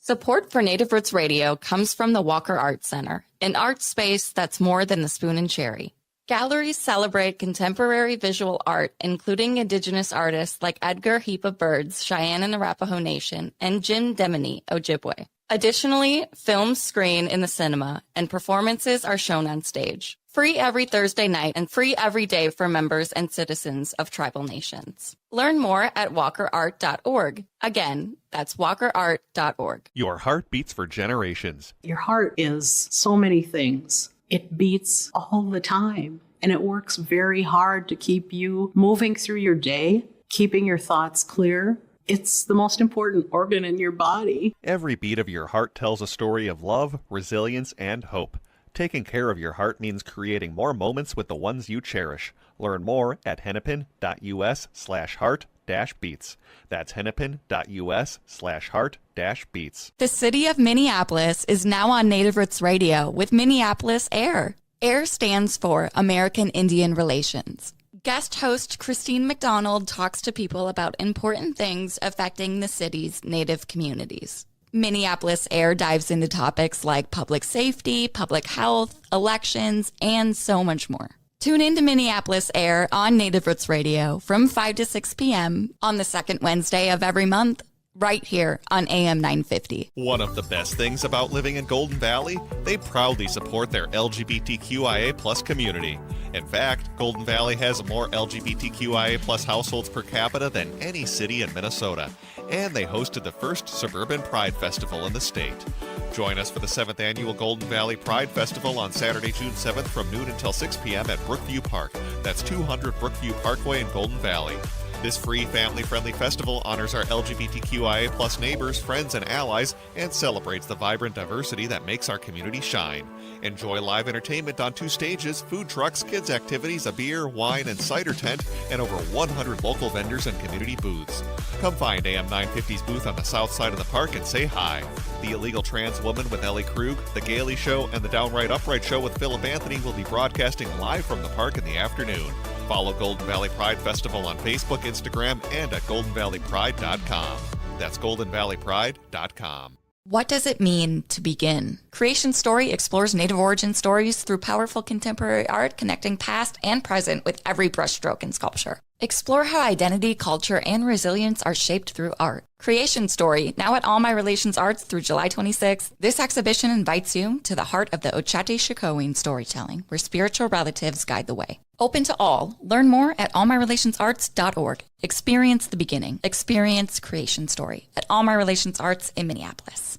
Support for Native Roots Radio comes from the Walker Arts Center, an art space that's more than the spoon and cherry. Galleries celebrate contemporary visual art, including Indigenous artists like Edgar Heap of Birds, Cheyenne and Arapaho Nation, and Jim Demini, Ojibwe. Additionally, films screen in the cinema, and performances are shown on stage. Free every Thursday night and free every day for members and citizens of tribal nations. Learn more at walkerart.org. Again, that's walkerart.org. Your heart beats for generations. Your heart is so many things. It beats all the time, and it works very hard to keep you moving through your day, keeping your thoughts clear. It's the most important organ in your body. Every beat of your heart tells a story of love, resilience, and hope. Taking care of your heart means creating more moments with the ones you cherish. Learn more at hennepin.us/heart-beats. That's hennepin.us/heart-beats. The city of Minneapolis is now on Native Roots Radio with Minneapolis AIR. AIR stands for American Indian Relations. Guest host Christine McDonald talks to people about important things affecting the city's Native communities. Minneapolis AIR dives into topics like public safety, public health, elections, and so much more. Tune in to Minneapolis AIR on Native Roots Radio from 5 to 6 p.m. on the second Wednesday of every month, right here on AM 950. One of the best things about living in Golden Valley, they proudly support their LGBTQIA+ community. In fact, Golden Valley has more LGBTQIA+ households per capita than any city in Minnesota, and they hosted the first Suburban Pride Festival in the state. Join us for the 7th Annual Golden Valley Pride Festival on Saturday, June 7th from noon until 6 p.m. at Brookview Park. That's 200 Brookview Parkway in Golden Valley. This free, family-friendly festival honors our LGBTQIA+ neighbors, friends, and allies, and celebrates the vibrant diversity that makes our community shine. Enjoy live entertainment on 2 stages, food trucks, kids' activities, a beer, wine, and cider tent, and over 100 local vendors and community booths. Come find AM 950's booth on the south side of the park and say hi. The Illegal Trans Woman with Ellie Krug, The Gailey Show, and The Downright Upright Show with Philip Anthony will be broadcasting live from the park in the afternoon. Follow Golden Valley Pride Festival on Facebook, Instagram, and at goldenvalleypride.com. That's goldenvalleypride.com. What does it mean to begin? Creation Story explores Native origin stories through powerful contemporary art, connecting past and present with every brushstroke in sculpture. Explore how identity, culture, and resilience are shaped through art. Creation Story, now at All My Relations Arts through July 26th. This exhibition invites you to the heart of the Ochate-Shikowin storytelling, where spiritual relatives guide the way. Open to all. Learn more at allmyrelationsarts.org. Experience the beginning. Experience Creation Story at All My Relations Arts in Minneapolis.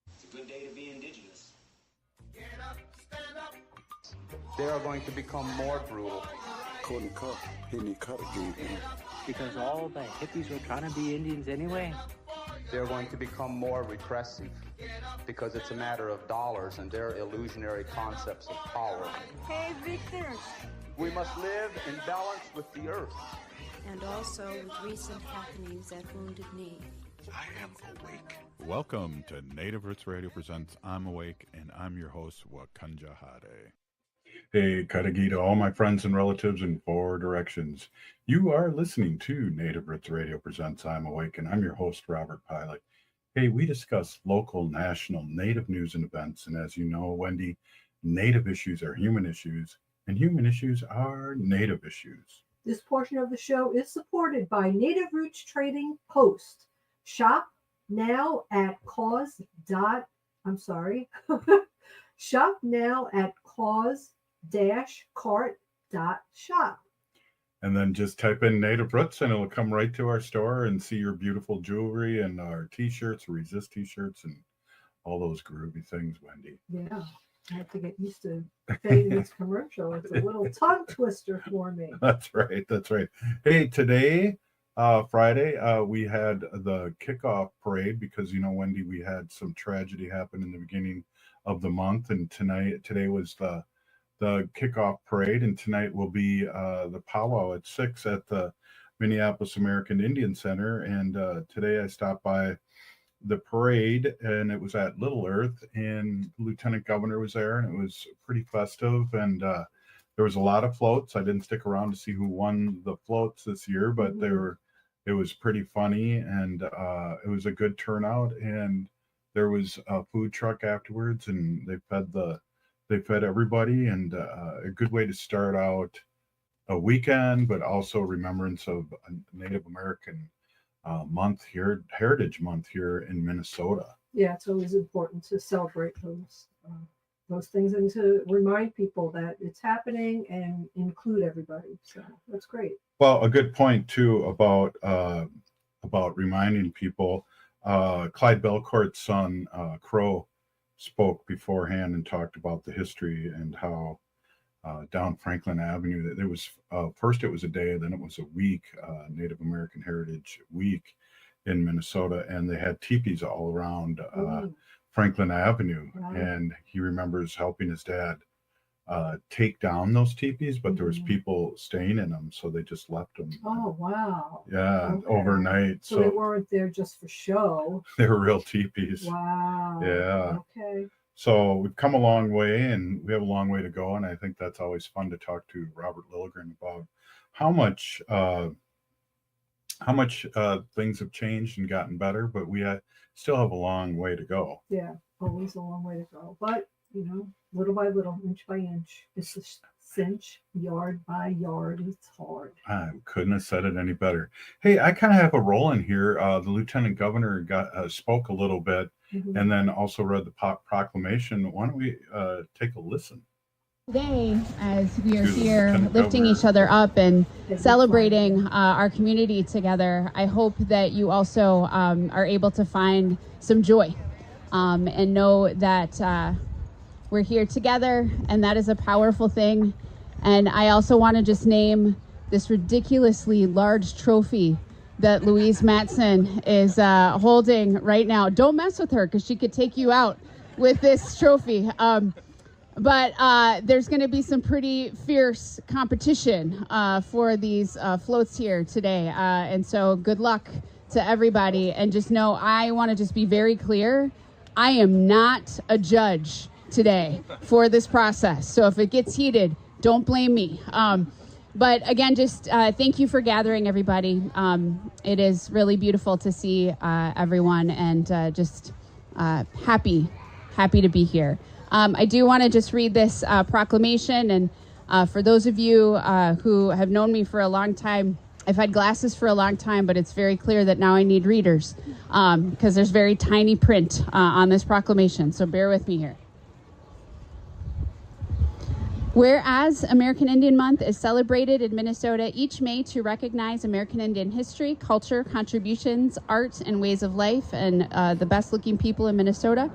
It's a good day to be Indigenous. Get up, stand up. They are going to become more brutal. Because all the hippies were trying to be Indians anyway. They're going to become more repressive because it's a matter of dollars and their illusionary concepts of power. Hey, Victor. We must live in balance with the earth. And also with recent happenings at Wounded Knee. I am awake. Welcome to Native Roots Radio presents I'm Awake, and I'm your host, Wakanja Hade. Hey, Kadagi to all my friends and relatives in 4 directions. You are listening to Native Roots Radio presents I'm Awake, and I'm your host, Robert Pilot. Hey, we discuss local, national, Native news and events, and as you know, Wendy, Native issues are human issues, and human issues are Native issues. This portion of the show is supported by Native Roots Trading Post. Shop now at Shop now at cause-cart.shop. And then just type in Native Roots and it'll come right to our store and see your beautiful jewelry and our t-shirts, Resist t-shirts, and all those groovy things, Wendy. Yeah, I have to get used to saying this commercial. It's a little tongue twister for me. That's right. That's right. Hey, today, Friday, we had the kickoff parade because, you know, Wendy, we had some tragedy happen in the beginning of the month, and today was the kickoff parade, and tonight will be the powwow at 6 at the Minneapolis American Indian Center. And today I stopped by the parade, and it was at Little Earth, and Lieutenant Governor was there, and it was pretty festive, and there was a lot of floats. I didn't stick around to see who won the floats this year, but they were it was pretty funny, and it was a good turnout. And there was a food truck afterwards, and they fed everybody, and a good way to start out a weekend, but also remembrance of a Native American month here, Heritage Month here in Minnesota. Yeah, it's always important to celebrate those things and to remind people that it's happening and include everybody. So that's great. Well, a good point too about reminding people. Clyde Belcourt's son Crow spoke beforehand and talked about the history and how down Franklin Avenue that there was first it was a day, then it was a week, Native American Heritage Week in Minnesota, and they had teepees all around Franklin Avenue. Wow. And he remembers helping his dad take down those teepees, but there was people staying in them, so they just left them. Oh wow! Yeah, okay. Overnight. So they weren't there just for show. They were real teepees. Wow. Yeah. Okay. So we've come a long way, and we have a long way to go. And I think that's always fun to talk to Robert Lilligren about how much things have changed and gotten better, but we still have a long way to go. Yeah, always a long way to go. But, little by little, inch by inch, it's a cinch, yard by yard. It's hard. I couldn't have said it any better. Hey, I kind of have a role in here. The Lieutenant Governor spoke a little bit, and then also read the proclamation. Why don't we take a listen? Today, as we are here lifting each other up and celebrating our community together, I hope that you also are able to find some joy and know that we're here together, and that is a powerful thing. And I also want to just name this ridiculously large trophy that Louise Matson is holding right now. Don't mess with her, because she could take you out with this trophy. But there's going to be some pretty fierce competition for these floats here today. And so good luck to everybody. And just know, I want to just be very clear. I am not a judge today for this process. So if it gets heated, don't blame me. But again, just thank you for gathering, everybody. It is really beautiful to see everyone, and just happy to be here. I do want to just read this proclamation, and for those of you who have known me for a long time, I've had glasses for a long time, but it's very clear that now I need readers because there's very tiny print on this proclamation, so bear with me here. Whereas American Indian Month is celebrated in Minnesota each May to recognize American Indian history, culture, contributions, art, and ways of life, and the best-looking people in Minnesota.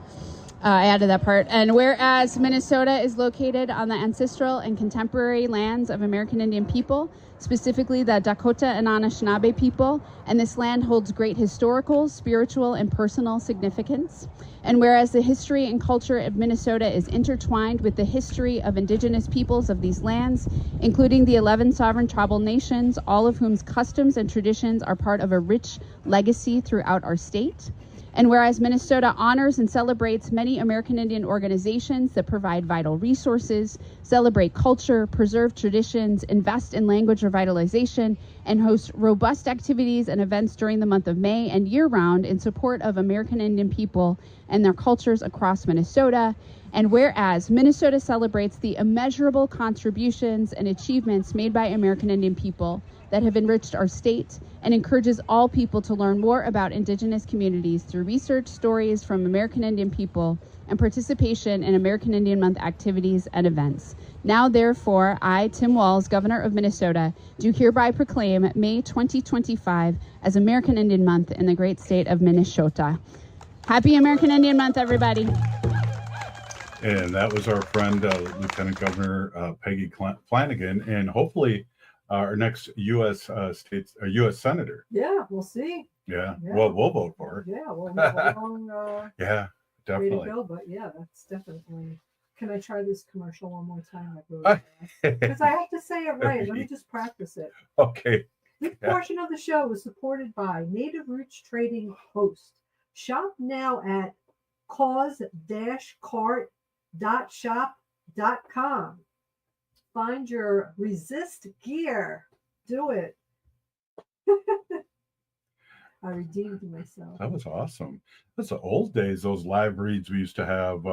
I added that part. And whereas Minnesota is located on the ancestral and contemporary lands of American Indian people, specifically the Dakota and Anishinaabe people, and this land holds great historical, spiritual, and personal significance. And whereas the history and culture of Minnesota is intertwined with the history of indigenous peoples of these lands, including the 11 sovereign tribal nations, all of whose customs and traditions are part of a rich legacy throughout our state. And whereas Minnesota honors and celebrates many American Indian organizations that provide vital resources, celebrate culture, preserve traditions, invest in language revitalization, and host robust activities and events during the month of May and year-round in support of American Indian people and their cultures across Minnesota. And whereas Minnesota celebrates the immeasurable contributions and achievements made by American Indian people that have enriched our state, and encourages all people to learn more about Indigenous communities through research, stories from American Indian people, and participation in American Indian Month activities and events. Now, therefore, I, Tim Walz, Governor of Minnesota, do hereby proclaim May 2025 as American Indian Month in the great state of Minnesota. Happy American Indian Month, everybody. And that was our friend, Lieutenant Governor Peggy Flanagan, and hopefully our next U.S. U.S. Senator. Yeah, we'll see. Yeah. Well, we'll vote for her. Yeah, we'll move along. Yeah, definitely. Way to go, but yeah, that's definitely. Can I try this commercial one more time? Because I have to say it right. Let me just practice it. Okay. This portion of the show is supported by Native Roots Trading Post. Shop now at cause-cart.shop.com. Find your resist gear. Do it. I redeemed myself. That was awesome. That's the old days, those live reads we used to have.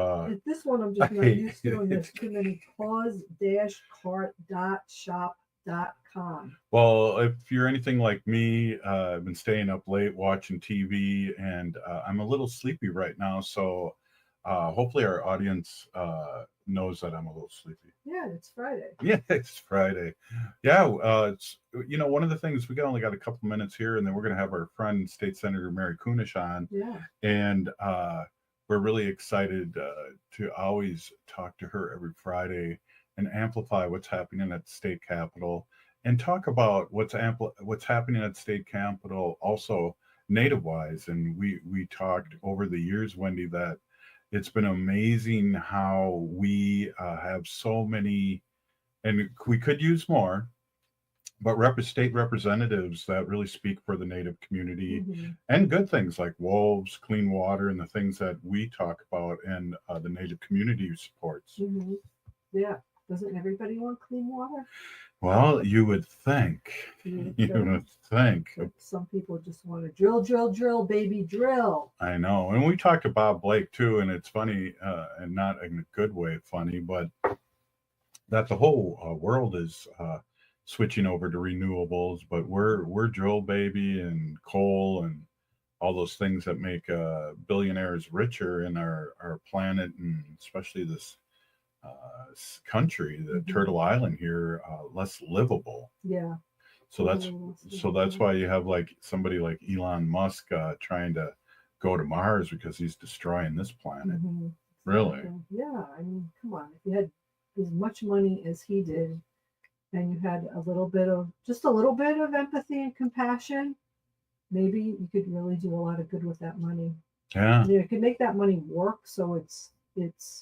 This one I'm just not used to, and there's too many pause-cart.shop.com. Well, if you're anything like me, I've been staying up late watching TV, and I'm a little sleepy right now. So hopefully our audience knows that I'm a little sleepy. Yeah, it's Friday. Yeah, it's Friday. Yeah, it's one of the things we only got a couple minutes here, and then we're going to have our friend State Senator Mary Kunesh on. Yeah, and we're really excited to always talk to her every Friday and amplify what's happening at the state capitol, and talk about what's happening at state capitol also native-wise. And we talked over the years, Wendy, that it's been amazing how we have so many, and we could use more, but state representatives that really speak for the Native community, and good things like wolves, clean water, and the things that we talk about and the Native community supports. Yeah. Doesn't everybody want clean water? Well, you would think. You would think. But some people just want to drill, drill, drill, baby, drill. I know. And we talked to Bob Blake too, and it's funny, and not in a good way funny, but that the whole world is switching over to renewables, but we're drill, baby, and coal and all those things that make billionaires richer in our planet, and especially this country, the Turtle Island here, less livable. Yeah. So that's why you have like somebody like Elon Musk trying to go to Mars, because he's destroying this planet. Really? Yeah. I mean, come on. If you had as much money as he did, and you had just a little bit of empathy and compassion, maybe you could really do a lot of good with that money. Yeah. You could make that money work so it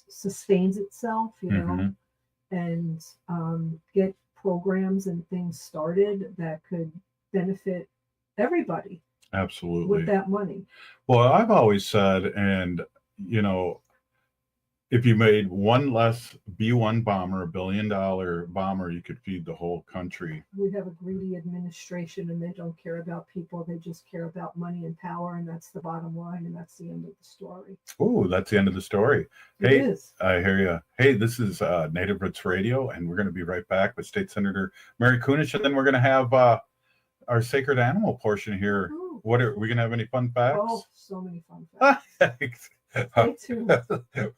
sustains itself, and get programs and things started that could benefit everybody. Absolutely. With that money. Well, I've always said, and if you made one less B-1 bomber, $1 billion bomber, you could feed the whole country. We have a greedy administration, and they don't care about people. They just care about money and power, and that's the bottom line, and that's the end of the story. Oh, that's the end of the story. Hey, it is. I hear you. Hey, this is Native Roots Radio, and we're going to be right back with State Senator Mary Kunesh, and then we're going to have our sacred animal portion here. Ooh. What are we going to have? Any fun facts? Oh, so many fun facts. Stay tuned.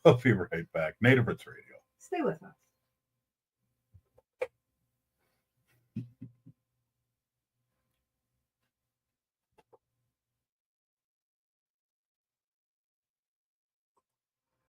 We'll be right back. Native Roots Radio. Stay with us.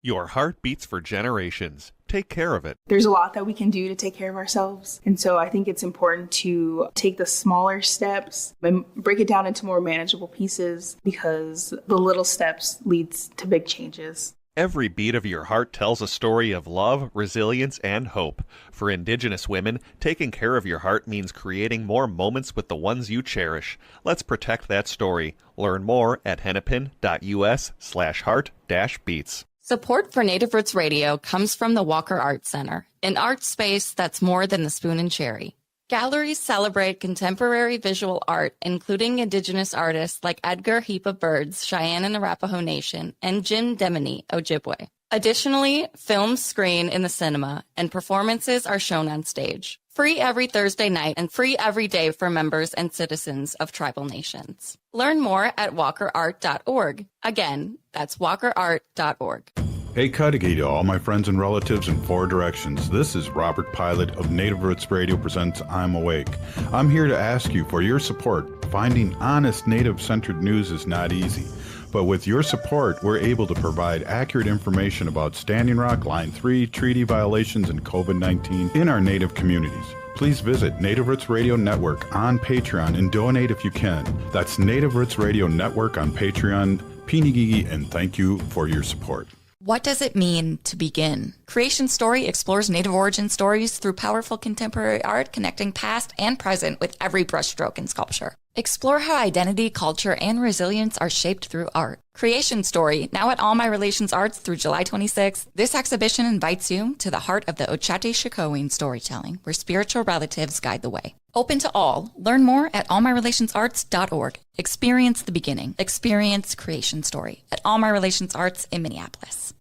Your heart beats for generations. Take care of it. There's a lot that we can do to take care of ourselves. And so I think it's important to take the smaller steps and break it down into more manageable pieces, because the little steps leads to big changes. Every beat of your heart tells a story of love, resilience, and hope. For Indigenous women, taking care of your heart means creating more moments with the ones you cherish. Let's protect that story. Learn more at hennepin.us/heart-beats. Support for Native Roots Radio comes from the Walker Art Center, an art space that's more than the spoon and cherry. Galleries celebrate contemporary visual art, including Indigenous artists like Edgar Heap Birds, Cheyenne and Arapaho Nation, and Jim Demini, Ojibwe. Additionally, films screen in the cinema, and performances are shown on stage. Free every Thursday night and free every day for members and citizens of tribal nations. Learn more at walkerart.org. Again, that's walkerart.org. Hey, Cudahy to all my friends and relatives in 4 directions. This is Robert Pilot of Native Roots Radio presents I'm Awake. I'm here to ask you for your support. Finding honest Native-centered news is not easy. But with your support, we're able to provide accurate information about Standing Rock, Line 3, treaty violations, and COVID-19 in our Native communities. Please visit Native Roots Radio Network on Patreon and donate if you can. That's Native Roots Radio Network on Patreon. Pinigigi, and thank you for your support. What does it mean to begin? Creation Story explores Native origin stories through powerful contemporary art connecting past and present with every brushstroke in sculpture. Explore how identity, culture, and resilience are shaped through art. Creation Story, now at All My Relations Arts through July 26th. This exhibition invites you to the heart of the Ochate Shikoin storytelling, where spiritual relatives guide the way. Open to all. Learn more at allmyrelationsarts.org. Experience the beginning. Experience Creation Story at All My Relations Arts in Minneapolis.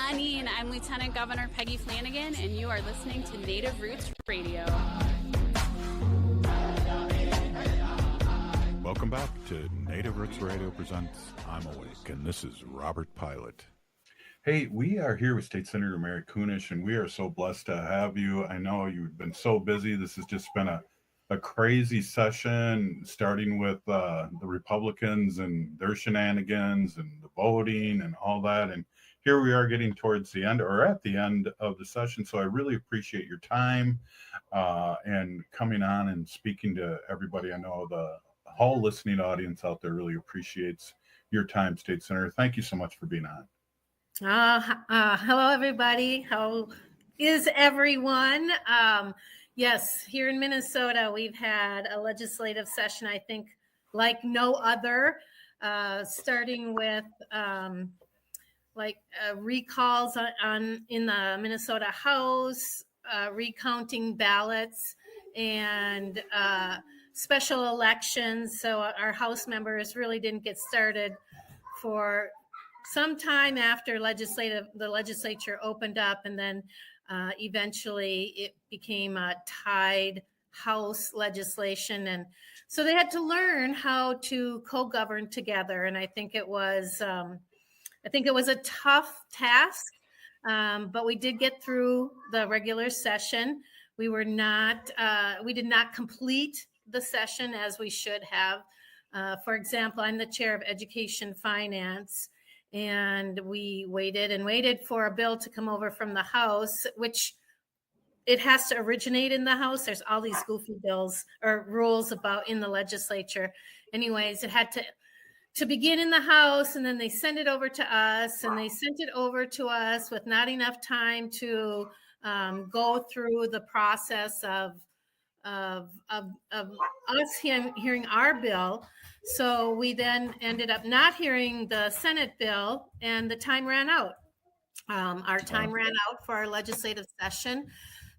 Annie, I'm Lieutenant Governor Peggy Flanagan, and you are listening to Native Roots Radio. Welcome back to Native Roots Radio presents I'm Awake, and this is Robert Pilot. Hey, we are here with State Senator Mary Kunesh, and we are so blessed to have you. I know you've been so busy. This has just been a crazy session, starting with the Republicans and their shenanigans and the voting and all that. And here we are getting towards the end, or at the end of the session. So I really appreciate your time and coming on and speaking to everybody. I know the whole listening audience out there really appreciates your time, State Senator. Thank you so much for being on. Hello, everybody. How is everyone? Yes, here in Minnesota, we've had a legislative session, I think, like no other, starting with recalls in the Minnesota House, recounting ballots, and special elections. So our House members really didn't get started for some time after the legislature opened up, and then eventually it became a tied House legislation. And so they had to learn how to co-govern together. And I think it was a tough task, but we did get through the regular session. We did not complete the session as we should have. For example, I'm the chair of Education Finance, and we waited for a bill to come over from the House, which it has to originate in the House. There's all these goofy bills or rules about in the legislature. Anyways, it had to begin in the House, and then they send it over to us, and they sent it over to us with not enough time to go through the process of us hearing our bill. So we then ended up not hearing the Senate bill, and the time ran out. Our time ran out for our legislative session.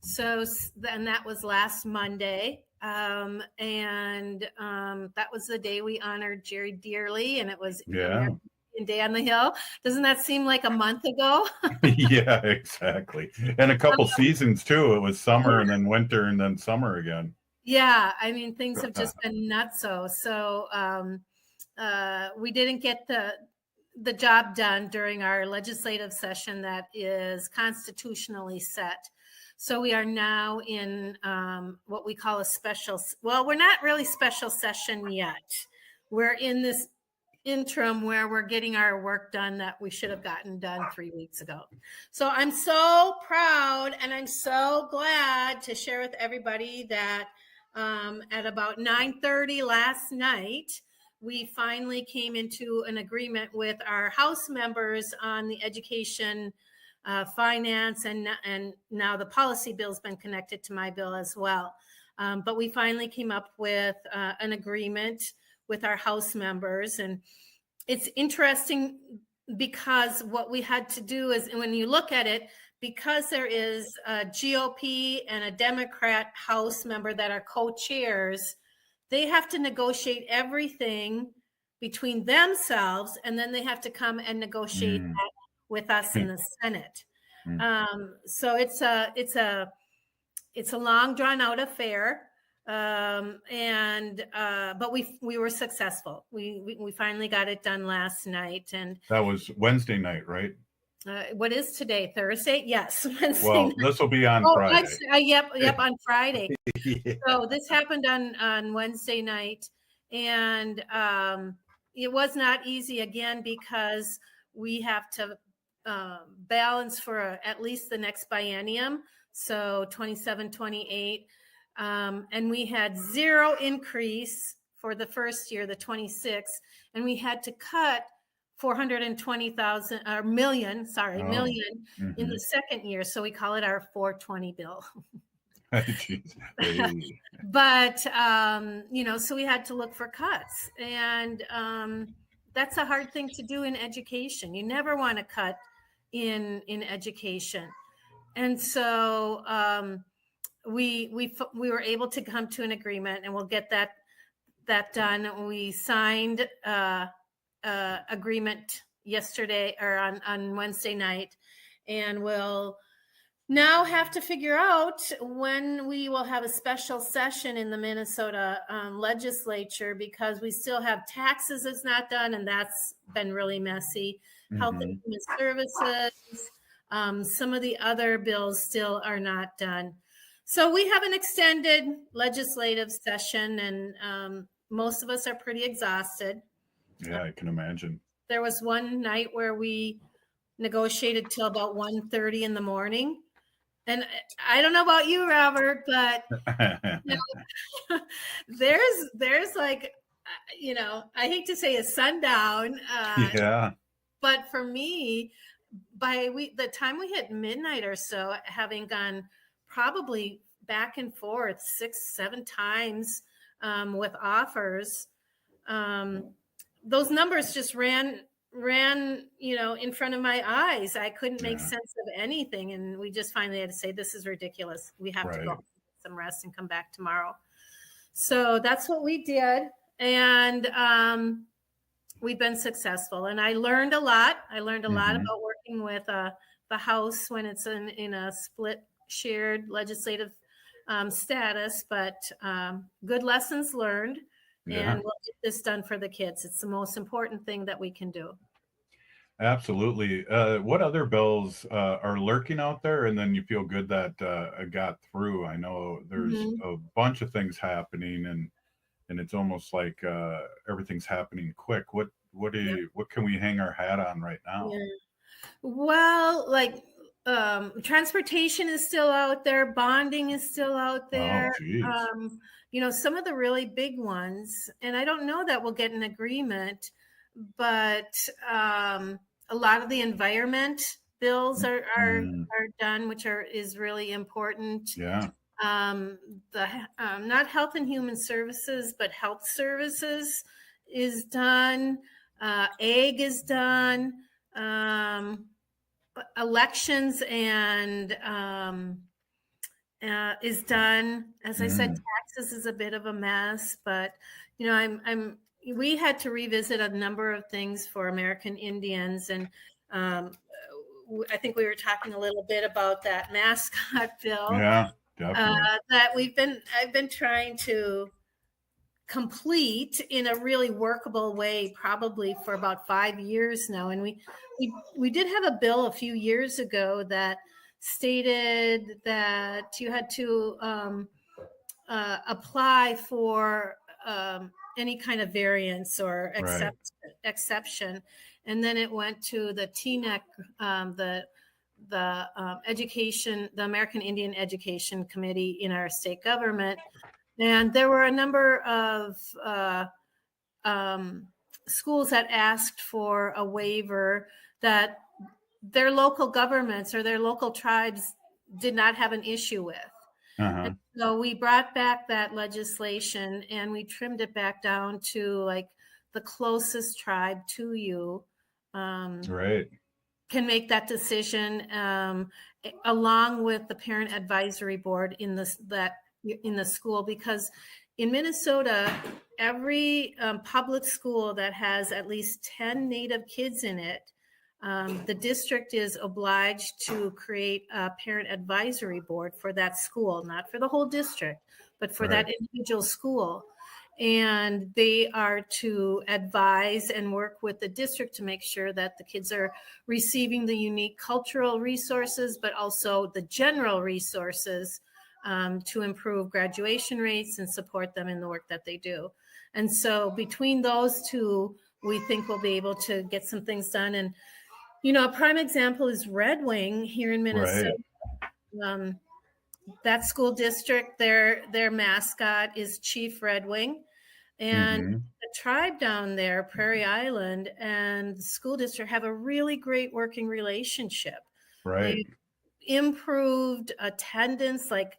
So then that was last Monday. And that was the day we honored Jerry Dearly, and it was American Day on the Hill. Doesn't that seem like a month ago? Yeah, exactly. And a couple seasons too. It was summer and then winter and then summer again. Yeah, I mean, things have just been nutso. So we didn't get the job done during our legislative session that is constitutionally set. So we are now in what we call we're not really special session yet. We're in this interim where we're getting our work done that we should have gotten done 3 weeks ago. So I'm so proud, and I'm so glad to share with everybody that at about 9:30 last night, we finally came into an agreement with our House members on the education finance, and now the policy bill's been connected to my bill as well. But we finally came up with an agreement with our House members. And it's interesting because what we had to do is, when you look at it, because there is a GOP and a Democrat House member that are co-chairs, they have to negotiate everything between themselves, and then they have to come and negotiate that with us in the Senate. So it's a long drawn out affair. But we were successful. We finally got it done last night. And that was Wednesday night, right? What is today? Thursday? Yes. Wednesday well, night. This will be on Friday. Yep, on Friday. Yeah. So this happened on Wednesday night, and it was not easy again because we have to balance for at least the next biennium, so 27, 28. And we had zero increase for the first year, the 26, and we had to cut 420,000 or million, sorry, Oh. million in Mhm. the second year. So we call it our 420 bill. Jeez. Hey. But, so we had to look for cuts. And that's a hard thing to do in education. You never want to cut in education. And so we were able to come to an agreement, and we'll get that done. We signed agreement yesterday or on Wednesday night, and we'll now have to figure out when we will have a special session in the Minnesota legislature, because we still have taxes that's not done, and that's been really messy. Health and Human Services, some of the other bills still are not done. So we have an extended legislative session, and most of us are pretty exhausted. Yeah, I can imagine. There was one night where we negotiated till about 1:30 in the morning. And I don't know about you, Robert, but there's like, I hate to say a sundown. Yeah. But for me, the time we hit midnight or so, having gone probably back and forth 6-7 times with offers, those numbers just ran in front of my eyes. I couldn't make sense of anything, and we just finally had to say, this is ridiculous. We have to go get some rest and come back tomorrow. So that's what we did, and we've been successful. And I learned a lot. I learned a lot about working with the House when it's in a split shared legislative status, but good lessons learned. And we'll get this done for the kids. It's the most important thing that we can do. Absolutely. What other bills are lurking out there, and then you feel good that got through? I know there's a bunch of things happening, and it's almost like everything's happening quick. What can we hang our hat on right now? Yeah. Well, like transportation is still out there. Bonding is still out there. Some of the really big ones, and I don't know that we'll get an agreement, but a lot of the environment bills are done, which is really important. Yeah. Not Health and Human Services, but Health Services is done. Ag is done. Elections and is done. As I said, taxes is a bit of a mess, but we had to revisit a number of things for American Indians, and I think we were talking a little bit about that mascot bill. Yeah, definitely. That I've been trying to complete in a really workable way, probably for about 5 years now. And we did have a bill a few years ago that stated that you had to apply for any kind of variance or exception, and then it went to the TNEC, the American Indian Education Committee in our state government, and there were a number of schools that asked for a waiver that their local governments or their local tribes did not have an issue with. And so we brought back that legislation, and we trimmed it back down to like the closest tribe to you can make that decision, along with the parent advisory board in the school, because in Minnesota, every public school that has at least 10 Native kids in it, the district is obliged to create a parent advisory board for that school, not for the whole district, but for that individual school. And they are to advise and work with the district to make sure that the kids are receiving the unique cultural resources, but also the general resources to improve graduation rates and support them in the work that they do. And so between those two, we think we'll be able to get some things done. And a prime example is Red Wing here in Minnesota. That school district, their mascot is Chief Red Wing. And the tribe down there, Prairie Island, and the school district have a really great working relationship. Right. They've improved attendance like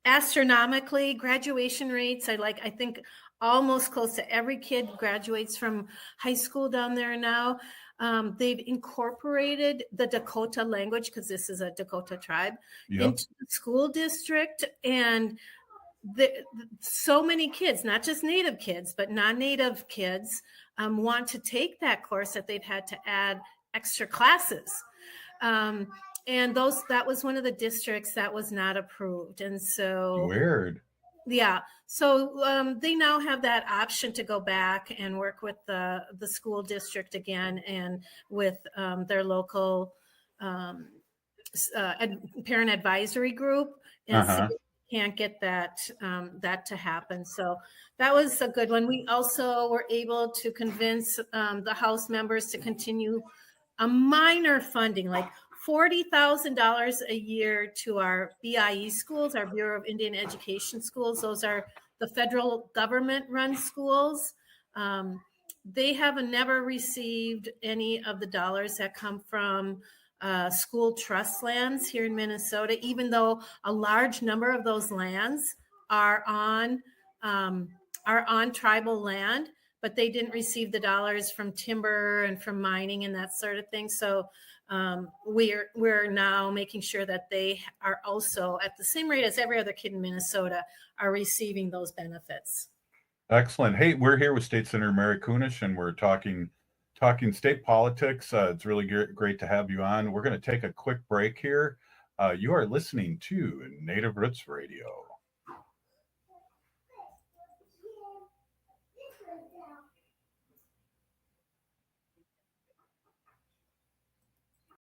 astronomically, graduation rates. I think almost close to every kid graduates from high school down there now. They've incorporated the Dakota language, because this is a Dakota tribe, into the school district. And so many kids, not just Native kids, but non-Native kids, want to take that course that they've had to add extra classes. And that was one of the districts that was not approved. And so weird. Yeah. So they now have that option to go back and work with the school district again, and with their local parent advisory group, and see if we can't get that to happen. So that was a good one. We also were able to convince the House members to continue a minor funding, like $40,000 a year to our BIE schools, our Bureau of Indian Education schools. Those are the federal government run schools. They have never received any of the dollars that come from school trust lands here in Minnesota, even though a large number of those lands are on tribal land, but they didn't receive the dollars from timber and from mining and that sort of thing. So we're now making sure that they are also at the same rate as every other kid in Minnesota are receiving those benefits. Excellent. Hey, we're here with State Senator Mary Kunesh, and we're talking state politics. It's really great to have you on. We're going to take a quick break here. You are listening to Native Roots Radio.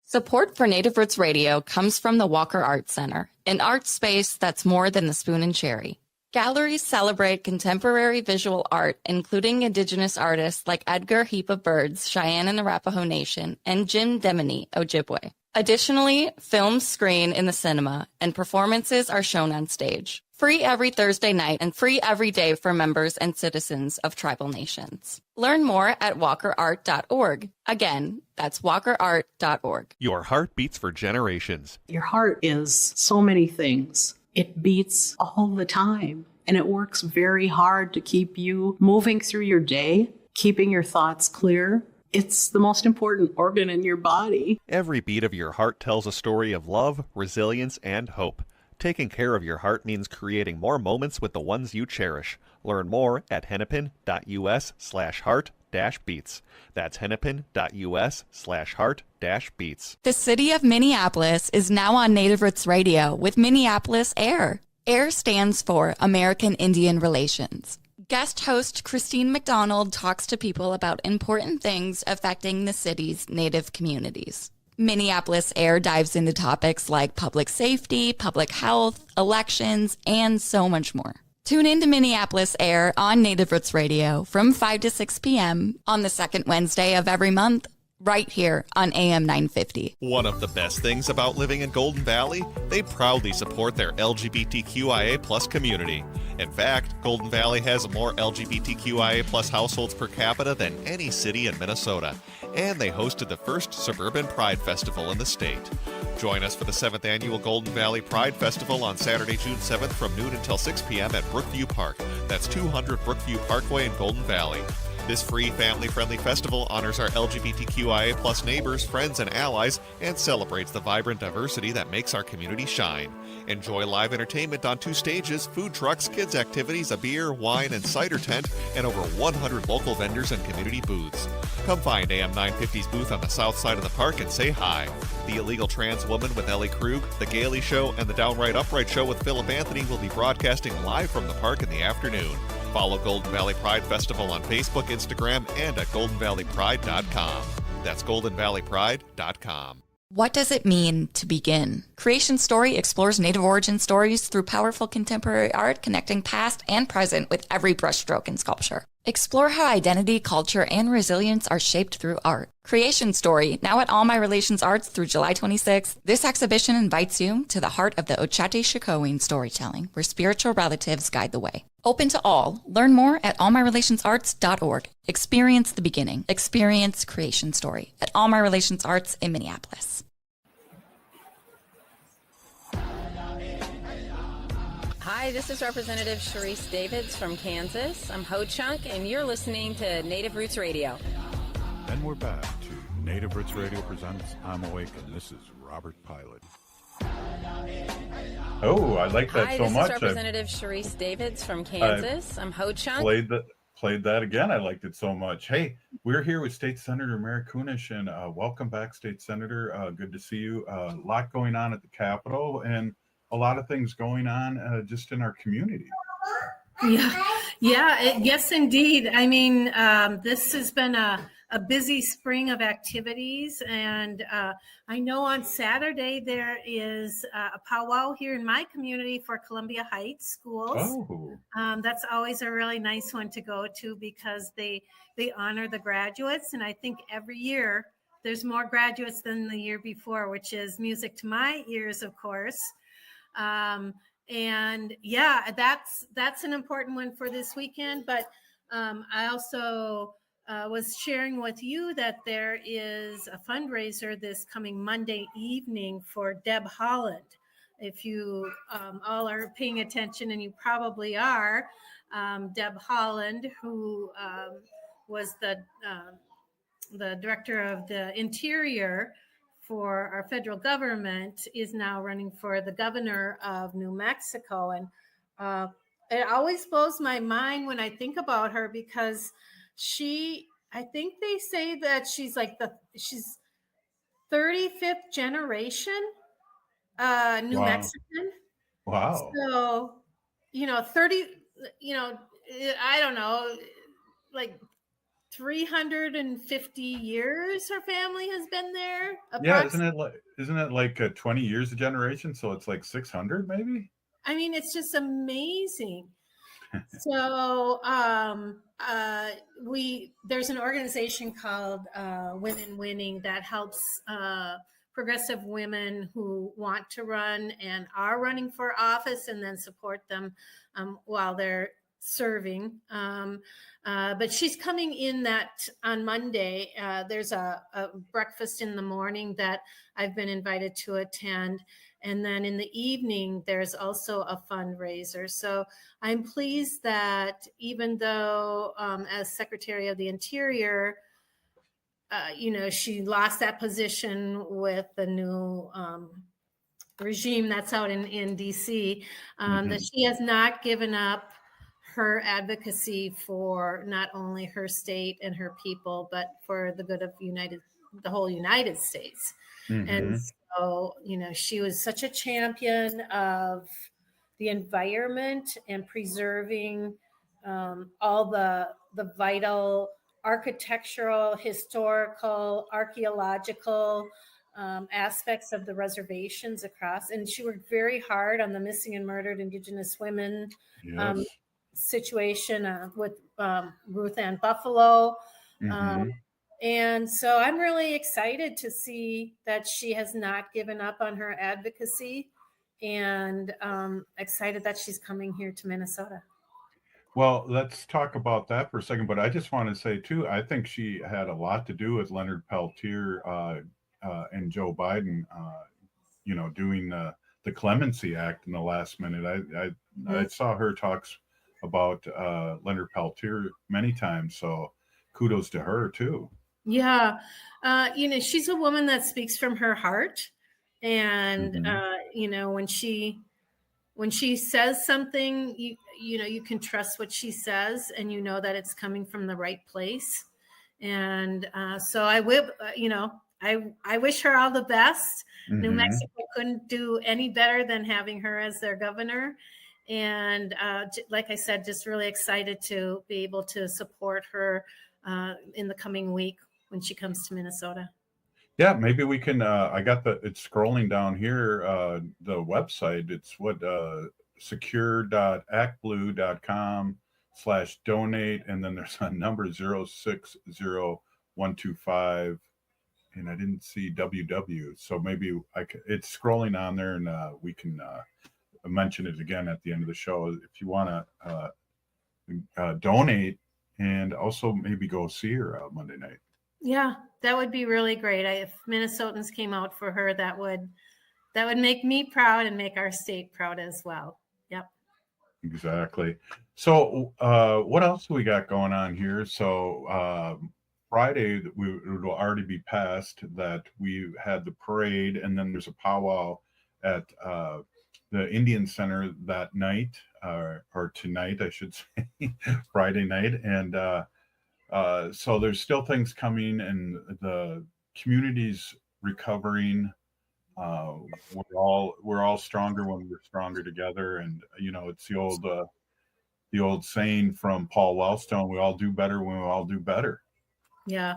Support for Native Roots Radio comes from the Walker Art Center, an art space that's more than the spoon and cherry. Galleries celebrate contemporary visual art, including Indigenous artists like Edgar Heap of Birds, Cheyenne and Arapaho Nation, and Jim Demini, Ojibwe. Additionally, films screen in the cinema, and performances are shown on stage. Free every Thursday night and free every day for members and citizens of tribal nations. Learn more at walkerart.org. Again, that's walkerart.org. Your heart beats for generations. Your heart is so many things. It beats all the time, and it works very hard to keep you moving through your day, keeping your thoughts clear. It's the most important organ in your body. Every beat of your heart tells a story of love, resilience, and hope. Taking care of your heart means creating more moments with the ones you cherish. Learn more at hennepin.us/heart-beats. That's hennepin.us/heart-beats. The city of Minneapolis is now on Native Roots Radio with Minneapolis AIR. AIR stands for American Indian Relations. Guest host Christine McDonald talks to people about important things affecting the city's Native communities. Minneapolis AIR dives into topics like public safety, public health, elections, and so much more. Tune in to Minneapolis AIR on Native Roots Radio from 5 to 6 p.m. on the second Wednesday of every month, right here on AM 950. One of the best things about living in Golden Valley, they proudly support their LGBTQIA+ community. In fact, Golden Valley has more LGBTQIA+ households per capita than any city in Minnesota, and they hosted the first Suburban Pride Festival in the state. Join us for the 7th Annual Golden Valley Pride Festival on Saturday, June 7th from noon until 6 p.m. at Brookview Park. That's 200 Brookview Parkway in Golden Valley. This free, family-friendly festival honors our LGBTQIA+ neighbors, friends, and allies, and celebrates the vibrant diversity that makes our community shine. Enjoy live entertainment on 2 stages, food trucks, kids' activities, a beer, wine, and cider tent, and over 100 local vendors and community booths. Come find AM 950's booth on the south side of the park and say hi. The Illegal Trans Woman with Ellie Krug, The Gailey Show, and The Downright Upright Show with Philip Anthony will be broadcasting live from the park in the afternoon. Follow Golden Valley Pride Festival on Facebook, Instagram, and at goldenvalleypride.com. That's goldenvalleypride.com. What does it mean to begin? Creation Story explores Native origin stories through powerful contemporary art connecting past and present with every brushstroke in sculpture. Explore how identity, culture, and resilience are shaped through art. Creation Story, now at All My Relations Arts through July 26th. This exhibition invites you to the heart of the Ochate Shikowin storytelling, where spiritual relatives guide the way. Open to all. Learn more at allmyrelationsarts.org. Experience the beginning. Experience Creation Story at All My Relations Arts in Minneapolis. Hi, this is Representative Sharice Davids from Kansas. I'm Ho Chunk, and you're listening to Native Roots Radio. And we're back to Native Roots Radio presents I'm Awake, and this is Robert Pilot. Oh, I like that Hi, so this much. is Representative Sharice Davids from Kansas. I'm Ho Chunk. Played that again. I liked it so much. Hey, we're here with State Senator Mary Kunesh, and welcome back, State Senator. Good to see you. A lot going on at the Capitol, and a lot of things going on just in our community. Yes, indeed. I mean, this has been a busy spring of activities, and I know on Saturday there is a powwow here in my community for Columbia Heights schools. Oh. That's always a really nice one to go to because they honor the graduates, and I think every year there's more graduates than the year before, which is music to my ears, of course. And yeah, that's an important one for this weekend. But I also was sharing with you that there is a fundraiser this coming Monday evening for Deb Holland. If you all are paying attention, and you probably are, Deb Holland, who was the director of the Interior for our federal government, is now running for the governor of New Mexico. And it always blows my mind when I think about her, because I think they say that she's 35th generation New Mexican. Wow. So, 30, I don't know, like 350 years her family has been there. Yeah, isn't it like 20 years a generation? So it's like 600 maybe? I mean, it's just amazing. So there's an organization called Women Winning that helps progressive women who want to run and are running for office, and then support them while they're serving. But she's coming in that on Monday. There's a breakfast in the morning that I've been invited to attend. And then in the evening, there's also a fundraiser. So I'm pleased that even though as Secretary of the Interior, she lost that position with the new regime that's out in DC, that she has not given up her advocacy for not only her state and her people, but for the good of the whole United States. And so, she was such a champion of the environment and preserving all the vital architectural, historical, archaeological aspects of the reservations across. And she worked very hard on the missing and murdered Indigenous women situation with Ruth Ann Buffalo. And so I'm really excited to see that she has not given up on her advocacy, and excited that she's coming here to Minnesota. Well, let's talk about that for a second. But I just want to say, too, I think she had a lot to do with Leonard Peltier and Joe Biden, doing the Clemency Act in the last minute. I saw her talks about Leonard Peltier many times. So kudos to her, too. Yeah. She's a woman that speaks from her heart. And, when she says something, you can trust what she says, and that it's coming from the right place. And so I wish her all the best. New Mexico couldn't do any better than having her as their governor. And like I said, just really excited to be able to support her in the coming week when she comes to Minnesota. Yeah, maybe we can. It's scrolling down here, the website. It's secure.actblue.com /donate, and then there's a number 060125, and I didn't see WW, so maybe it's scrolling on there, and we can mention it again at the end of the show if you want to donate, and also maybe go see her Monday night. Yeah, that would be really great. If Minnesotans came out for her, that would make me proud and make our state proud as well. Yep. Exactly. So what else do we got going on here? So Friday, it will already be past that we had the parade, and then there's a powwow at the Indian Center that night, or tonight, I should say, Friday night. And so there's still things coming, and the community's recovering. We're all stronger when we're stronger together, and it's the old saying from Paul Wellstone: we all do better when we all do better. Yeah.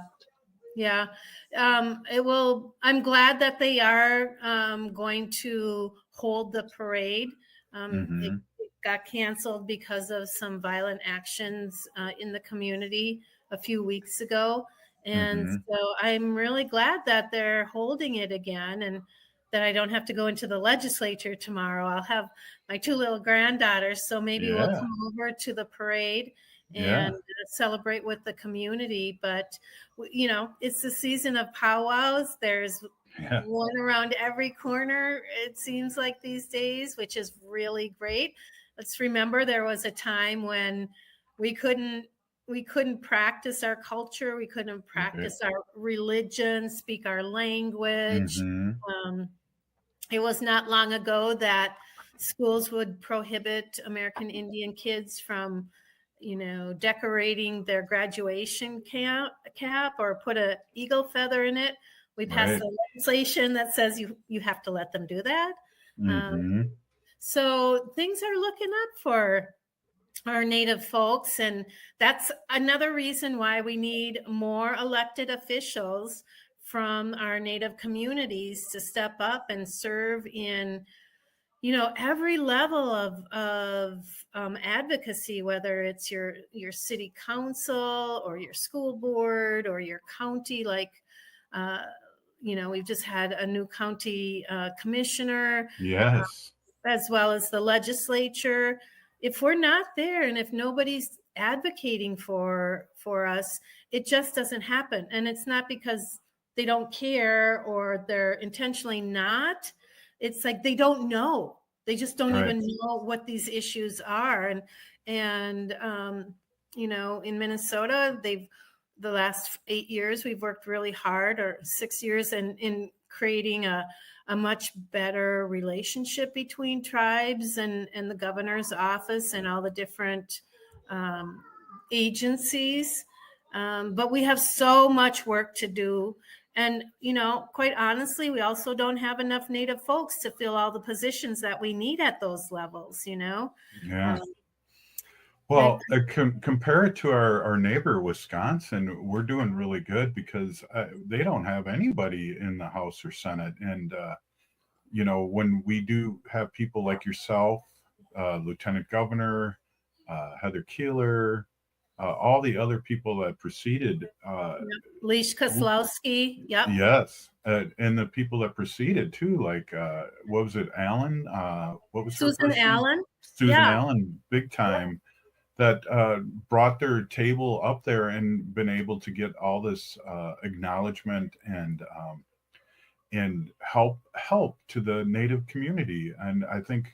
I'm glad that they are going to hold the parade. It got canceled because of some violent actions in the community a few weeks ago. And so I'm really glad that they're holding it again, and that I don't have to go into the legislature tomorrow. I'll have my 2 little granddaughters, so maybe we'll come over to the parade and celebrate with the community. But it's the season of powwows. There's one around every corner, it seems like these days, which is really great. Let's remember there was a time when we couldn't practice our culture, we couldn't practice our religion, speak our language. It was not long ago that schools would prohibit American Indian kids from decorating their graduation cap or put an eagle feather in it. We passed legislation that says you have to let them do that. So things are looking up for our Native folks, and that's another reason why we need more elected officials from our Native communities to step up and serve in every level of advocacy, whether it's your city council or your school board or your county. Like, we've just had a new county commissioner, as well as the legislature. If we're not there, and if nobody's advocating for us, it just doesn't happen. And it's not because they don't care or they're intentionally not. It's like they don't know. They just don't even know what these issues are. And in Minnesota, the last 8 years, we've worked really hard, or 6 years, in creating a much better relationship between tribes and the governor's office and all the different agencies. But we have so much work to do. And, quite honestly, we also don't have enough Native folks to fill all the positions that we need at those levels, Well, compare it to our neighbor, Wisconsin. We're doing really good because they don't have anybody in the House or Senate. And, when we do have people like yourself, Lieutenant Governor, Heather Keeler, all the other people that preceded. Leish Kozlowski. Yep. Yes. And the people that preceded too, like, what was it? Allen? What was Susan Allen? Susan Allen, big time, that brought their table up there and been able to get all this acknowledgement and help to the Native community. And I think,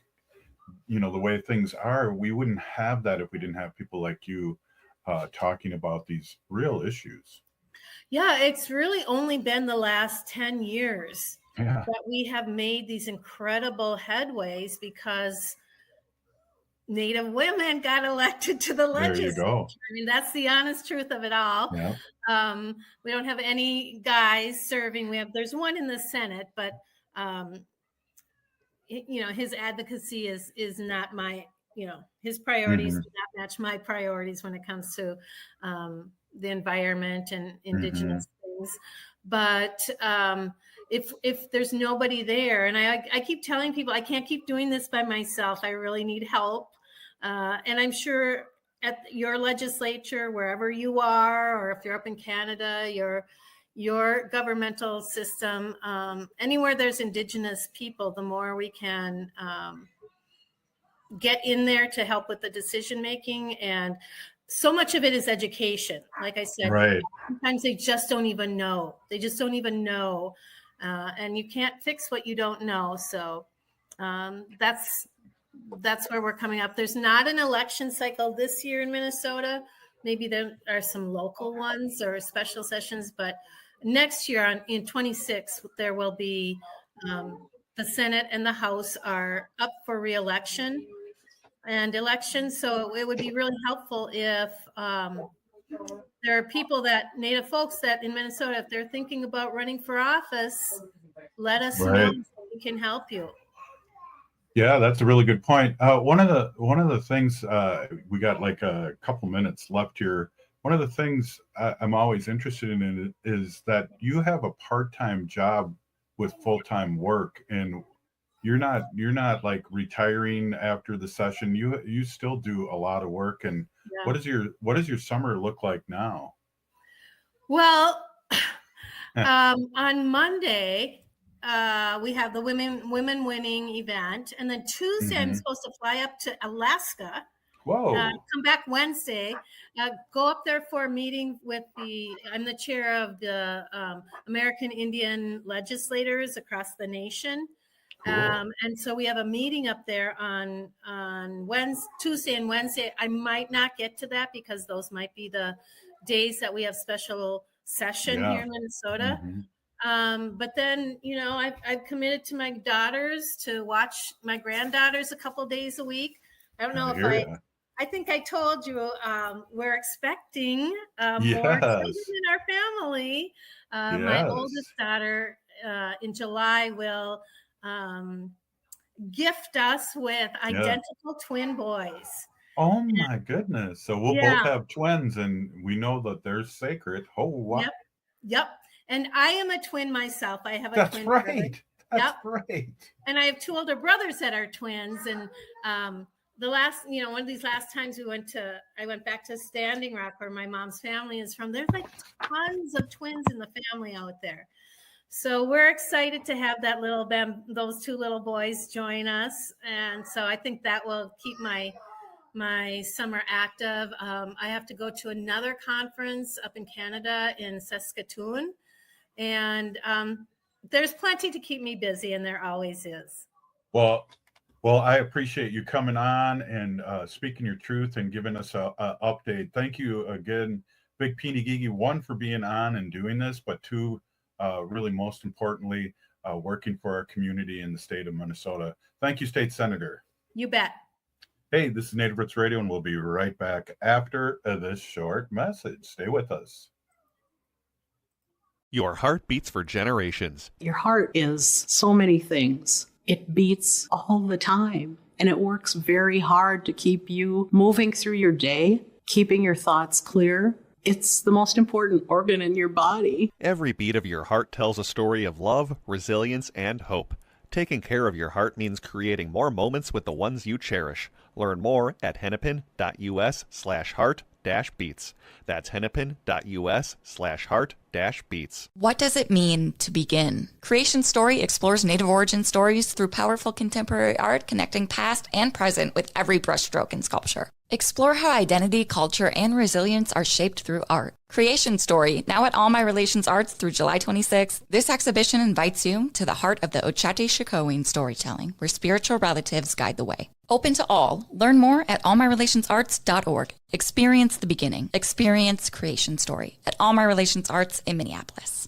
the way things are, we wouldn't have that if we didn't have people like you talking about these real issues. Yeah, it's really only been the last 10 years that we have made these incredible headways because Native women got elected to the legislature. There you go. I mean, that's the honest truth of it all. Yeah. We don't have any guys serving. There's one in the Senate, but his advocacy is not my, his priorities do not match my priorities when it comes to the environment and Indigenous things. But if there's nobody there, and I keep telling people I can't keep doing this by myself, I really need help. And I'm sure at your legislature, wherever you are, or if you're up in Canada, your governmental system, anywhere there's Indigenous people, the more we can get in there to help with the decision making. And so much of it is education. Like I said, right. Sometimes they just don't even know. They just don't even know. And you can't fix what you don't know. So that's where we're coming up. There's not an election cycle this year in Minnesota. Maybe there are some local ones or special sessions, but next year in 26, there will be the Senate and the House are up for re-election and elections. So it would be really helpful if there are people Native folks that in Minnesota, if they're thinking about running for office, let us know so we can help you. Yeah, that's a really good point. One of the things we got like a couple minutes left here. One of the things I'm always interested in is that you have a part-time job with full-time work, and you're not like retiring after the session. You still do a lot of work. And what does your summer look like now? Well, on Monday, we have the women winning event, and then Tuesday I'm supposed to fly up to Alaska. Whoa! Come back Wednesday. Go up there for a meeting with I'm the chair of the American Indian legislators across the nation. Cool. And so we have a meeting up there on Tuesday and Wednesday. I might not get to that because those might be the days that we have special session here in Minnesota. But then, I've committed to my daughters to watch my granddaughters a couple days a week. I don't know if I think I told you we're expecting more children in our family. My oldest daughter in July will gift us with identical twin boys. Oh my goodness. So we'll both have twins, and we know that they're sacred. Oh, wow. Yep. And I am a twin myself. I have a That's twin right. brother. That's right. And I have two older brothers that are twins. And the last, one of these last times I went back to Standing Rock where my mom's family is from. There's like tons of twins in the family out there. So we're excited to have those two little boys join us. And so I think that will keep my summer active. I have to go to another conference up in Canada in Saskatoon. And there's plenty to keep me busy, and there always is. Well, I appreciate you coming on and speaking your truth and giving us a update. Thank you again, Big Peeny Gigi, one, for being on and doing this, but two, really most importantly, working for our community in the state of Minnesota. Thank you, State Senator. You bet. Hey, this is Native Roots Radio, and we'll be right back after this short message. Stay with us. Your heart beats for generations. Your heart is so many things. It beats all the time, and it works very hard to keep you moving through your day, keeping your thoughts clear. It's the most important organ in your body. Every beat of your heart tells a story of love, resilience, and hope. Taking care of your heart means creating more moments with the ones you cherish. Learn more at hennepin.us/heart-beats. That's hennepin.us/heart-beats. What does it mean to begin? Creation Story explores Native origin stories through powerful contemporary art, connecting past and present with every brushstroke in sculpture. Explore how identity, culture, and resilience are shaped through art. Creation Story, now at All My Relations Arts through July 26th. This exhibition invites you to the heart of the Ochate-Shikowin storytelling, where spiritual relatives guide the way. Open to all. Learn more at allmyrelationsarts.org. Experience the beginning. Experience Creation Story at All My Relations Arts in Minneapolis.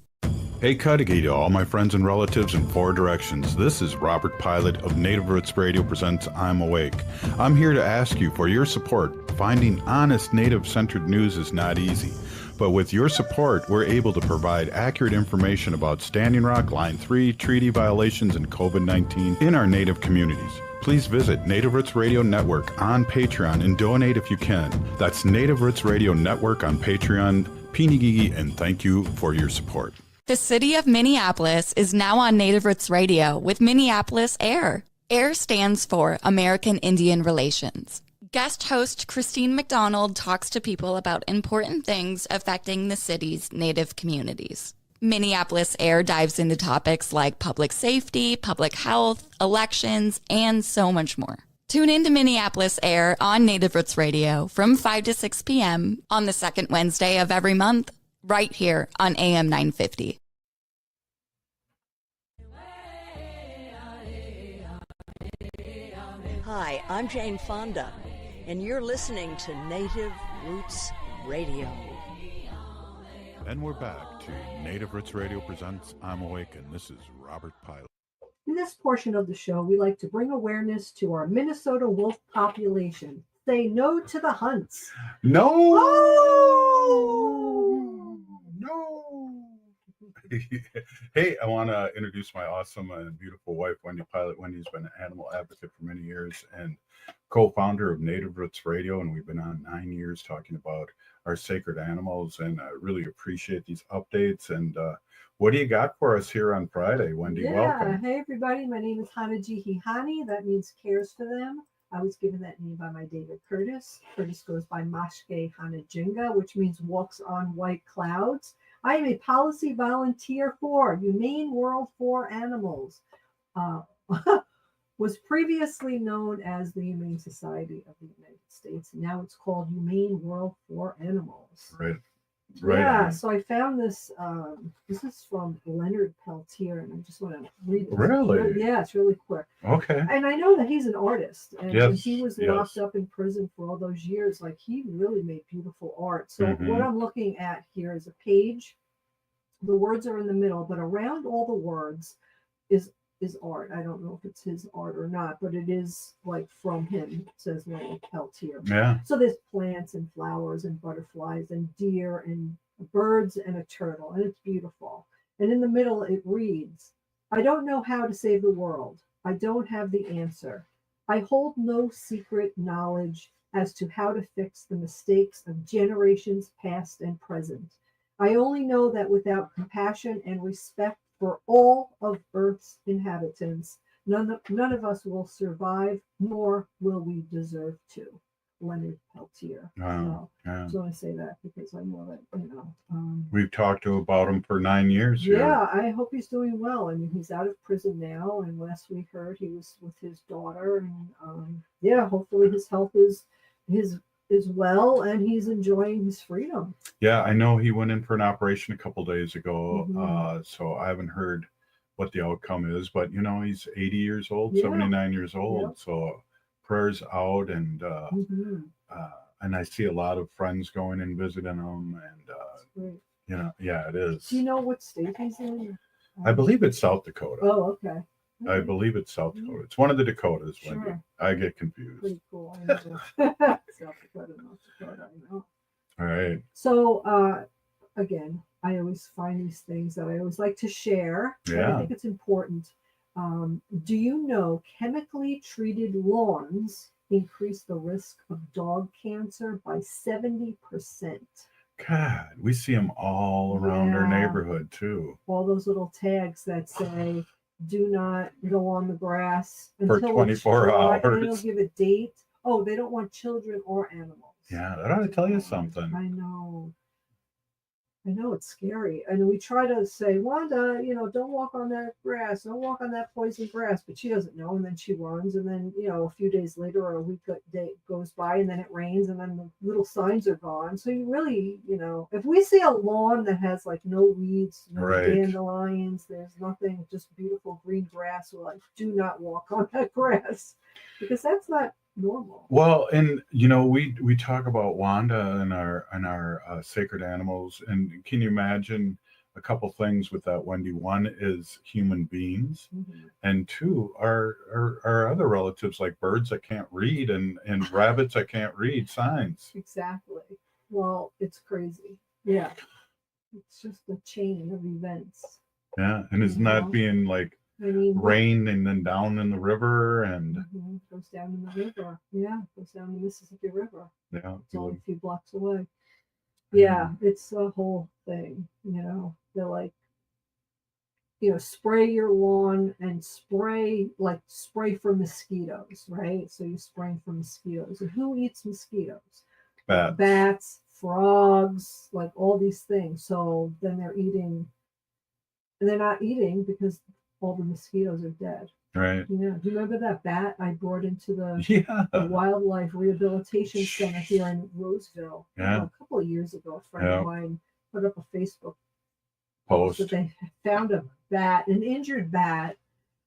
Hey Kadagi to all my friends and relatives in 4 directions. This is Robert Pilot of Native Roots Radio presents I'm Awake. I'm here to ask you for your support. Finding honest Native-centered news is not easy. But with your support, we're able to provide accurate information about Standing Rock, Line 3, treaty violations, and COVID-19 in our Native communities. Please visit Native Roots Radio Network on Patreon and donate if you can. That's Native Roots Radio Network on Patreon. Peeny Gigi, and thank you for your support. The city of Minneapolis is now on Native Roots Radio with Minneapolis AIR. AIR stands for American Indian Relations. Guest host Christine McDonald talks to people about important things affecting the city's Native communities. Minneapolis Air dives into topics like public safety, public health, elections, and so much more. Tune in to Minneapolis Air on Native Roots Radio from 5 to 6 p.m. on the second Wednesday of every month, right here on AM 950. Hi, I'm Jane Fonda, and you're listening to Native Roots Radio. And we're back to Native Roots Radio presents I'm Awake, and this is Robert Pilot. In this portion of the show, we like to bring awareness to our Minnesota wolf population. Say no to the hunts. No! Oh! No! Hey, I want to introduce my awesome and beautiful wife, Wendy Pilot. Wendy's been an animal advocate for many years and co-founder of Native Roots Radio, and we've been on 9 years talking about our sacred animals, and I really appreciate these updates. And what do you got for us here on Friday, Wendy? Welcome. Hey everybody, my name is Hanajihihani. That means cares for them. I was given that name by my David Curtis. Curtis goes by Mashke Hanajinga, which means walks on white clouds. I am a policy volunteer for Humane World for Animals. Was previously known as the Humane Society of the United States. Now it's called Humane World for Animals. Right. Yeah, so I found this. This is from Leonard Peltier, and I just want to read this. Really? Yeah, it's really quick. Okay. And I know that he's an artist, and Yes, he was yes. locked up in prison for all those years. Like, he really made beautiful art. So what I'm looking at here is a page. The words are in the middle, but around all the words is art. I don't know if it's his art or not, but it is like from him. It says Leonard Peltier. Yeah. So there's plants and flowers and butterflies and deer and birds and a turtle, and it's beautiful. And in the middle it reads, I don't know how to save the world. I don't have the answer. I hold no secret knowledge as to how to fix the mistakes of generations past and present. I only know that without compassion and respect for all of Earth's inhabitants, none of us will survive, nor will we deserve to. Leonard Peltier. Wow. So Yeah. I just want to say that because I know that, We've talked about him for 9 years here. yeah, I hope he's doing well. I mean, he's out of prison now, and last we heard he was with his daughter, and yeah, hopefully his health is well, and he's enjoying his freedom. Yeah, I know he went in for an operation a couple days ago, Mhm. so I haven't heard what the outcome is, but he's 80 years old, Yeah. 79 years old, Yep. so prayers out, and Mhm. and I see a lot of friends going and visiting him, and Great. yeah, it is. Do you know what state he's in? I believe it's South Dakota. Oh, okay. I believe it's South Dakota. It's one of the Dakotas, Wendy. Sure. I get confused. Pretty cool. I know. South Dakota, North Dakota, I know. All right. So, again, I always find these things that I always like to share. But Yeah. I think it's important. Do you know chemically treated lawns increase the risk of dog cancer by 70%? God, we see them all around our Yeah. neighborhood too. All those little tags that say, do not go on the grass For until 24 it's dry, and hours. it'll give a date. Oh, they don't want children or animals. Yeah, that ought to tell you something. I know. It's scary. And we try to say, Wanda, don't walk on that grass. Don't walk on that poison grass. But she doesn't know. And then she runs. And then, a few days later or a week goes by, and then it rains, and then the little signs are gone. So you really, if we see a lawn that has like no weeds, no Right. dandelions, there's nothing, just beautiful green grass, we're like, do not walk on that grass, because that's not normal. Well, and we talk about Wanda and our sacred animals, and can you imagine a couple things with that, Wendy? One is human beings, Mhm. and two are our other relatives, like birds that can't read and rabbits that can't read signs. Exactly. Well, it's crazy. Yeah. It's just a chain of events. Yeah, and isn't that being like I mean, rain and then down in the river, and goes down in the river. Yeah, goes down the Mississippi River. yeah, It's only a few blocks away. Yeah, it's a whole thing. They're like, spray your lawn and spray for mosquitoes, right? So you're spraying for mosquitoes. And who eats mosquitoes? Bats, frogs, like all these things. So then they're not eating because all the mosquitoes are dead. Right. Yeah. Do you remember that bat I brought into the Wildlife Rehabilitation Center here in Roseville a couple of years ago? A friend of mine put up a Facebook post that they found a bat, an injured bat,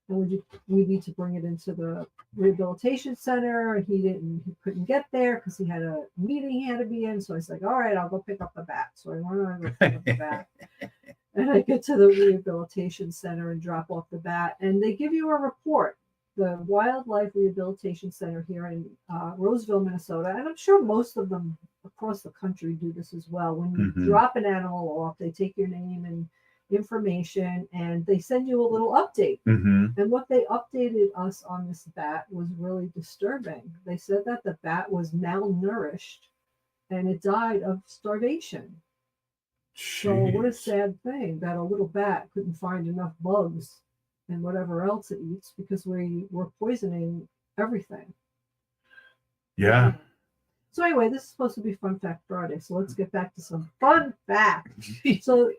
and we need to bring it into the rehabilitation center. And he couldn't get there because he had a meeting he had to be in. So I was like, all right, I'll go pick up the bat. So I went to go pick up the bat. And I get to the rehabilitation center and drop off the bat, and they give you a report. The Wildlife Rehabilitation Center here in Roseville, Minnesota, and I'm sure most of them across the country do this as well. When you drop an animal off, they take your name and information, and they send you a little update. And what they updated us on this bat was really disturbing. They said that the bat was malnourished, and it died of starvation. So what a sad thing that a little bat couldn't find enough bugs and whatever else it eats because we were poisoning everything. Yeah. So anyway, this is supposed to be Fun Fact Friday. So let's get back to some fun facts. So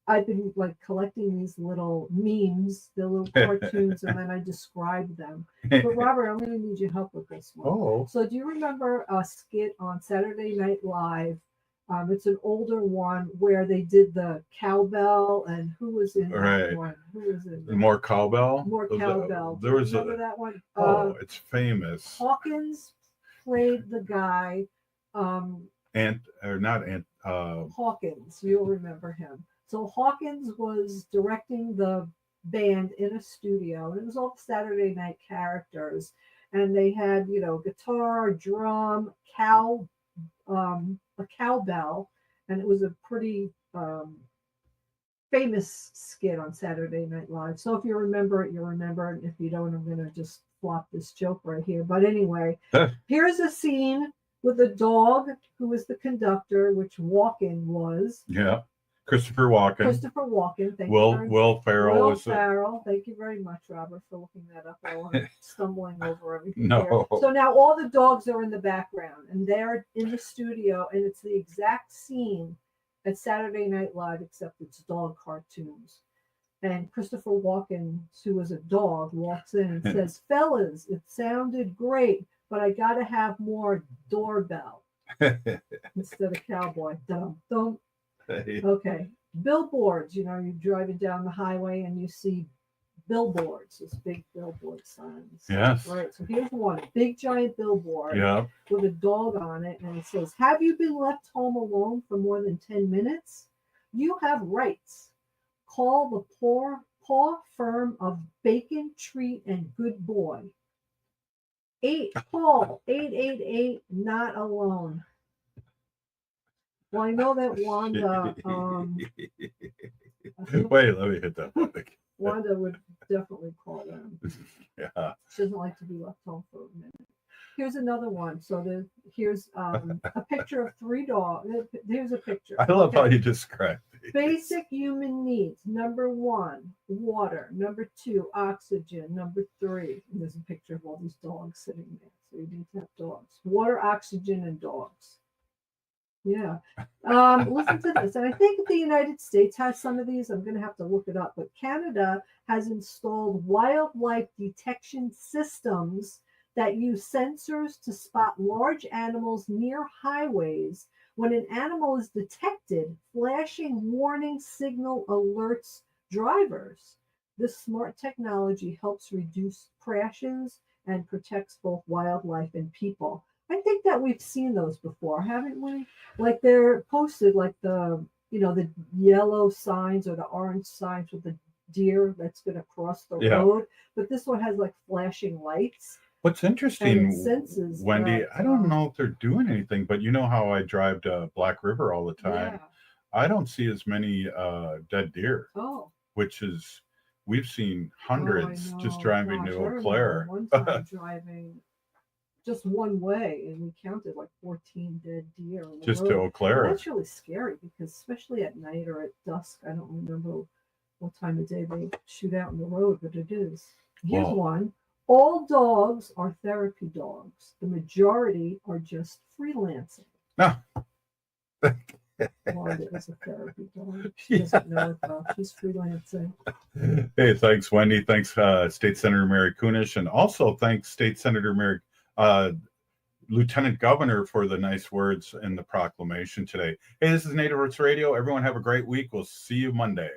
I've been collecting these little memes, the little cartoons, and then I describe them. But Robert, I'm going to need your help with this one. Oh. So do you remember a skit on Saturday Night Live? It's an older one where they did the cowbell, and who was in that one? Who was in that? More cowbell? More cowbell. There was remember that one? It's famous. Hawkins played the guy. Hawkins, you'll remember him. So Hawkins was directing the band in a studio, and it was all Saturday night characters, and they had guitar, drum, a cowbell, and it was a pretty famous skit on Saturday Night Live. So if you remember it, you remember it. If you don't, I'm going to just flop this joke right here. But anyway, here's a scene with a dog who was the conductor, which Walken was. Yeah. Christopher Walken. Thank you. Will Ferrell. Thank you very much, Robert, for looking that up. I wasn't stumbling over everything. No. Here. So now all the dogs are in the background, and they're in the studio, and it's the exact scene at Saturday Night Live, except it's dog cartoons. And Christopher Walken, who was a dog, walks in and says, "Fellas, it sounded great, but I got to have more doorbell instead of cowboy." Don't. Okay. Billboards, you're driving down the highway and you see billboards, those big billboard signs. Yes. Right. So here's one, a big giant billboard with a dog on it, and it says, "Have you been left home alone for more than 10 minutes? You have rights. Call the paw firm of Bacon, Treat, and Good Boy. Call 888 not alone." Well, I know that Wanda. Wait, let me hit that one again. Wanda would definitely call them. Yeah. She doesn't like to be left home for a minute. Here's another one. So here's a picture of 3 dogs. Here's a picture. I love how you described it. Basic human needs. Number 1, water. Number 2, oxygen. Number 3, and there's a picture of all these dogs sitting there. So you need to have dogs. Water, oxygen, and dogs. Yeah. Listen to this. And I think the United States has some of these. I'm going to have to look it up. But Canada has installed wildlife detection systems that use sensors to spot large animals near highways. When an animal is detected, flashing warning signal alerts drivers. This smart technology helps reduce crashes and protects both wildlife and people. I think that we've seen those before, haven't we? Like they're posted like the yellow signs or the orange signs with the deer that's going to cross the road. But this one has like flashing lights. What's interesting, senses Wendy, I don't know if they're doing anything, but you know how I drive to Black River all the time. Yeah. I don't see as many dead deer. Oh. Which is, we've seen hundreds just driving to Eau I Claire. One time driving just one way, and we counted like 14 dead deer on the just road. to Eau Claire. And that's really scary because especially at night or at dusk, I don't remember what time of day they shoot out in the road, but it is. Here's Whoa. one. All dogs are therapy dogs. The majority are just freelancing. No. Wanda is a therapy dog. She doesn't know it though. She's freelancing. Hey, thanks, Wendy. Thanks, State Senator Mary Kunesh. And also thanks, State Senator Mary, Lieutenant Governor, for the nice words in the proclamation today. Hey, this is Native Roots Radio. Everyone have a great week. We'll see you Monday.